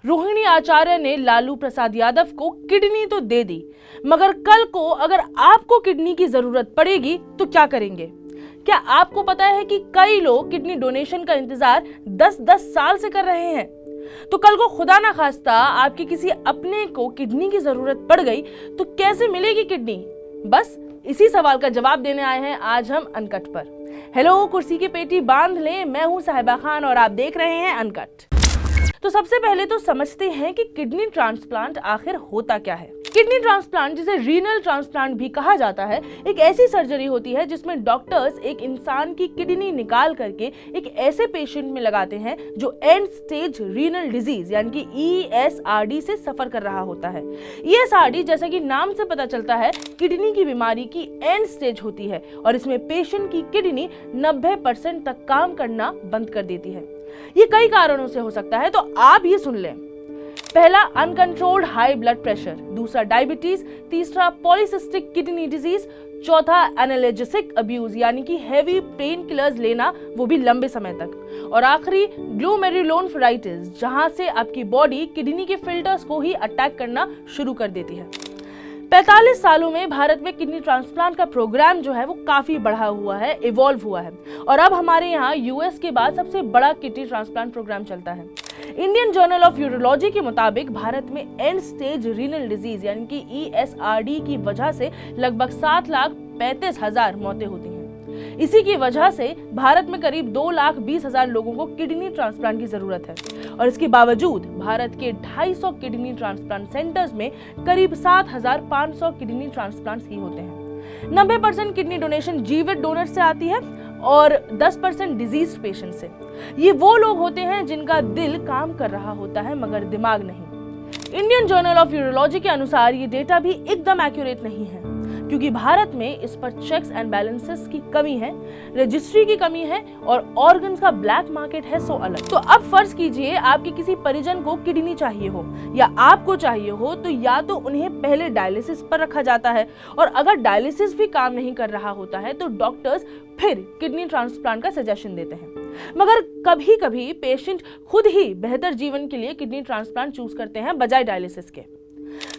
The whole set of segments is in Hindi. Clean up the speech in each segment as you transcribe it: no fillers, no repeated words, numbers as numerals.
रोहिणी आचार्य ने लालू प्रसाद यादव को किडनी तो दे दी, मगर कल को अगर आपको किडनी की जरूरत पड़ेगी तो क्या करेंगे? क्या आपको पता है कि कई लोग किडनी डोनेशन का इंतजार 10-10 साल से कर रहे हैं? तो कल को खुदा ना खास्ता आपके किसी अपने को किडनी की जरूरत पड़ गई तो कैसे मिलेगी किडनी? बस इसी सवाल का जवाब देने आए हैं आज हम अनकट पर। हेलो, कुर्सी की पेटी बांध लें, मैं हूं साहिबा खान और आप देख रहे हैं अनकट। तो सबसे पहले तो समझते हैं कि किडनी ट्रांसप्लांट आखिर होता क्या है। किडनी ट्रांसप्लांट, जिसे रीनल ट्रांसप्लांट भी कहा जाता है, एक ऐसी सर्जरी होती है जिसमें डॉक्टर्स एक इंसान की किडनी निकाल करके एक ऐसे पेशेंट में लगाते हैं जो एंड स्टेज रीनल डिजीज यानी कि ESRD से सफर कर रहा होता है। ESRD, जैसा कि नाम से पता चलता है, किडनी की बीमारी की एंड स्टेज होती है और इसमें पेशेंट की किडनी 90% तक काम करना बंद कर देती है। ये कई कारणों से हो सकता है, तो आप ये सुन लें। पहला, अनकंट्रोल्ड हाई ब्लड प्रेशर। दूसरा, डायबिटीज। तीसरा, पॉलीसिस्टिक किडनी डिजीज। चौथा, एनाल्जेसिक अब्यूज यानी कि हेवी पेन किलर्स लेना, वो भी लंबे समय तक। और आखिरी, ग्लोमेरुलोनेफ्राइटिस, जहां से आपकी बॉडी किडनी के फिल्टर्स को ही अटैक करना शुरू कर देती है। 45 सालों में भारत में किडनी ट्रांसप्लांट का प्रोग्राम जो है वो काफी बढ़ा हुआ है, इवॉल्व हुआ है और अब हमारे यहाँ US के बाद सबसे बड़ा किडनी ट्रांसप्लांट प्रोग्राम चलता है। इंडियन जर्नल ऑफ यूरोलॉजी के मुताबिक भारत में एंड स्टेज रीनल डिजीज यानी कि ESRD की वजह से लगभग 7,35,000 मौतें होती हैं। इसी की वजह से भारत में करीब 2,20,000 लोगों को किडनी ट्रांसप्लांट की जरूरत है और इसके बावजूद भारत के 250 किडनी ट्रांसप्लांट सेंटर्स में करीब 7,500 किडनी ट्रांसप्लांट्स ही होते हैं। 90% किडनी डोनेशन जीवित डोनर से आती है और 10% डिजीज पेशेंट से। ये वो लोग होते हैं जिनका दिल काम कर रहा होता है मगर दिमाग नहीं। इंडियन जर्नल ऑफ यूरोलॉजी के अनुसार ये डेटा भी एकदम एक्यूरेट नहीं है क्योंकि भारत में इस पर चेक्स एंड बैलेंसेस की कमी है, रजिस्ट्री की कमी है और ऑर्गन्स का ब्लैक मार्केट है, सो अलग। तो अब फर्ज कीजिए आपके किसी परिजन को किडनी चाहिए हो या आपको चाहिए हो, तो या तो उन्हें पहले डायलिसिस पर रखा जाता है और अगर डायलिसिस भी काम नहीं कर रहा होता है तो डॉक्टर्स फिर किडनी ट्रांसप्लांट का सजेशन देते हैं। मगर कभी कभी पेशेंट खुद ही बेहतर जीवन के लिए किडनी ट्रांसप्लांट चूज करते हैं बजाय डायलिसिस के।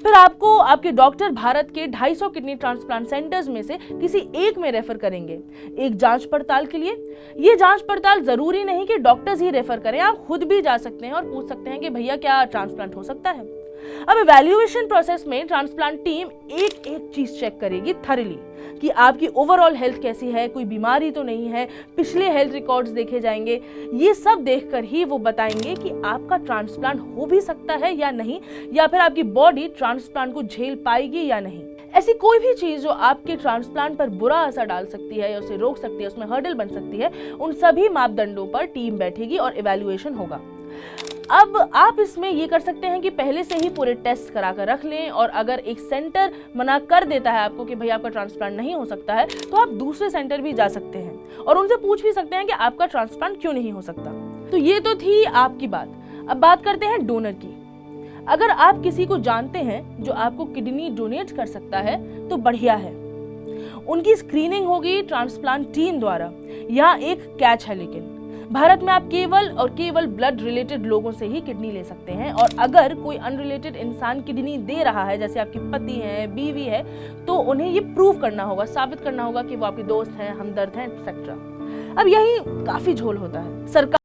फिर आपको आपके डॉक्टर भारत के 250 किडनी ट्रांसप्लांट सेंटर्स में से किसी एक में रेफर करेंगे एक जांच पड़ताल के लिए। ये जांच पड़ताल जरूरी नहीं कि डॉक्टर्स ही रेफर करें, आप खुद भी जा सकते हैं और पूछ सकते हैं कि भैया क्या ट्रांसप्लांट हो सकता है। अब इवैल्यूएशन प्रोसेस में ट्रांसप्लांट टीम एक एक चीज चेक करेगी थॉरली कि आपकी ओवरऑल हेल्थ कैसी है, कोई बीमारी तो नहीं है, पिछले हेल्थ रिकॉर्ड्स देखे जाएंगे। ये सब देखकर ही वो बताएंगे कि आपका ट्रांसप्लांट हो भी सकता है या नहीं, या फिर आपकी बॉडी ट्रांसप्लांट को झेल पाएगी या नहीं। ऐसी कोई भी चीज जो आपके ट्रांसप्लांट पर बुरा असर डाल सकती है या उसे रोक सकती है, उसमें हर्डल बन सकती है, उन सभी मापदंडों पर टीम बैठेगी और इवैल्यूएशन होगा। अब आप इसमें ये कर सकते हैं कि पहले से ही पूरे टेस्ट करा कर रख लें और अगर एक सेंटर मना कर देता है आपको कि भाई आपका ट्रांसप्लांट नहीं हो सकता है, तो आप दूसरे सेंटर भी जा सकते हैं और उनसे पूछ भी सकते हैं कि आपका ट्रांसप्लांट क्यों नहीं हो सकता। तो ये तो थी आपकी बात। अब बात करते हैं डोनर की। अगर आप किसी को जानते हैं जो आपको किडनी डोनेट कर सकता है तो बढ़िया है, उनकी स्क्रीनिंग होगी ट्रांसप्लांट टीम द्वारा। यहाँ एक कैच है, लेकिन भारत में आप केवल ब्लड रिलेटेड लोगों से ही किडनी ले सकते हैं और अगर कोई अनरिलेटेड इंसान किडनी दे रहा है, जैसे आपके पति है, बीवी है, तो उन्हें ये प्रूव करना होगा, साबित करना होगा कि वो आपके दोस्त हैं, हमदर्द हैं, एक्सेट्रा। अब यही काफी झोल होता है। सरकार